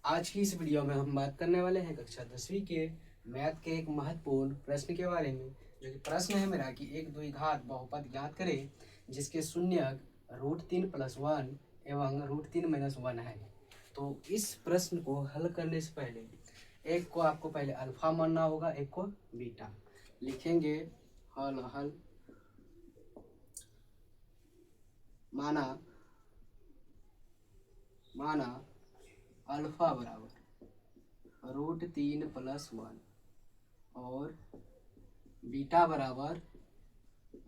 आज की इस वीडियो में हम बात करने वाले हैं कक्षा 10वीं के मैथ के एक महत्वपूर्ण प्रश्न के बारे में, जो कि प्रश्न है मेरा कि एक द्विघात बहुपद ज्ञात करें जिसके शून्यक √3+1 एवं √3-1 है। तो इस प्रश्न को हल करने से पहले एक को आपको पहले अल्फा मानना होगा, एक को बीटा। लिखेंगे हल माना अल्फा बराबर √3+1 और बीटा बराबर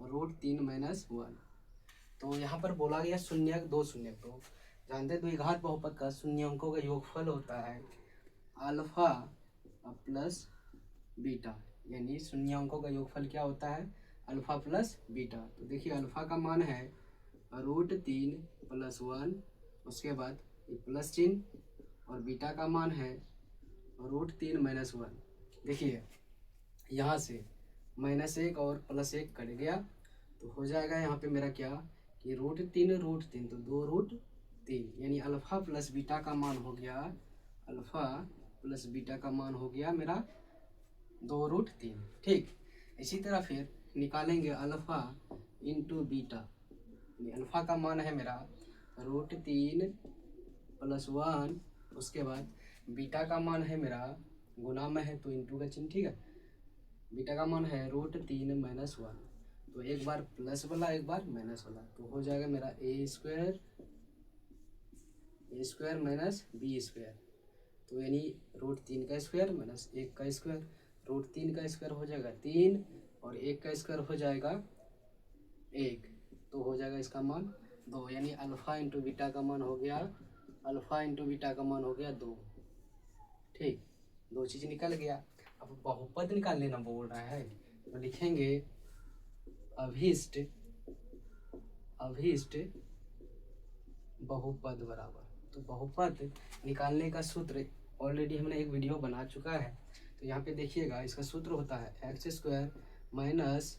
√3-1। तो यहाँ पर बोला गया शून्यक दो शून्यक, तो जानते हैं द्विघात बहुपद का शून्यंकों का योगफल होता है अल्फा प्लस बीटा, यानी शून्यंकों का योगफल क्या होता है अल्फा प्लस बीटा। तो देखिए अल्फा का मान है √3+1, उसके बाद प्लस चिन्ह, और बीटा का मान है √3-1। देखिए यहाँ से -1 और +1 कट गया तो हो जाएगा यहाँ पे मेरा क्या कि √3 तो 2√3, यानी अल्फा प्लस बीटा का मान हो गया, अल्फा प्लस बीटा का मान हो गया मेरा 2√3। ठीक, इसी तरह फिर निकालेंगे अल्फा इंटू बीटा, अल्फा का मान है मेरा √3+1, उसके बाद बीटा का मान है मेरा गुना में है तो इंटू का चिन्ह, ठीक है। बीटा का मान है √3-1, तो एक बार प्लस वाला एक बार माइनस वाला, तो हो जाएगा मेरा a² माइनस b², तो यानी √3 का स्क्वायर माइनस 1 का स्क्वायर, √3 का स्क्वायर हो जाएगा 3 और 1 का स्क्वायर हो जाएगा 1, तो हो जाएगा इसका मान 2, यानी अल्फा इंटू बीटा का मान हो गया, अल्फा इंटू बीटा का मान हो गया 2। ठीक, दो चीज़ निकल गया। अब बहुपद निकालने ना बोल रहा है, तो लिखेंगे अभीष्ट बहुपद बराबर, तो बहुपद निकालने का सूत्र ऑलरेडी हमने एक वीडियो बना चुका है। तो यहाँ पे देखिएगा इसका सूत्र होता है x² minus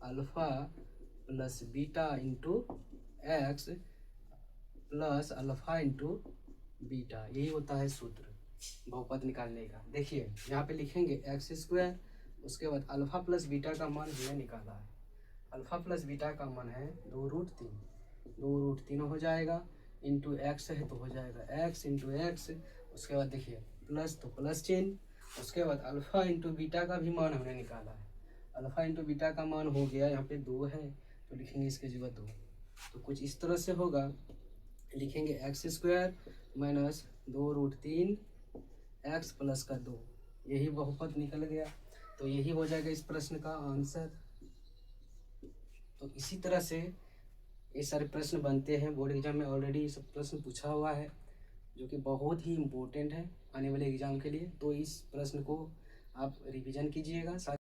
alpha plus beta into x plus alpha into beta, यही होता है सूत्र बहुपद निकालने का। देखिए यहाँ पे लिखेंगे x², उसके बाद अल्फा प्लस बीटा का मान हमने निकाला है, अल्फा प्लस बीटा का मान है 2√3 हो जाएगा, इंटू एक्स है तो हो जाएगा x इंटू एक्स, उसके बाद देखिए प्लस तो प्लस चिन्ह, उसके बाद अल्फा इंटू बीटा का भी मान हमने निकाला है, अल्फा इंटू बीटा का मान हो गया यहाँ पे 2 है तो लिखेंगे इसके जगह 2। तो कुछ इस तरह से होगा, लिखेंगे x² माइनस 2√3 x प्लस का 2, यही बहुपद निकल गया। तो यही हो जाएगा इस प्रश्न का आंसर। तो इसी तरह से ये सारे प्रश्न बनते हैं, बोर्ड एग्जाम में ऑलरेडी ये सब प्रश्न पूछा हुआ है, जो कि बहुत ही इम्पोर्टेंट है आने वाले एग्जाम के लिए। तो इस प्रश्न को आप रिवीजन कीजिएगा।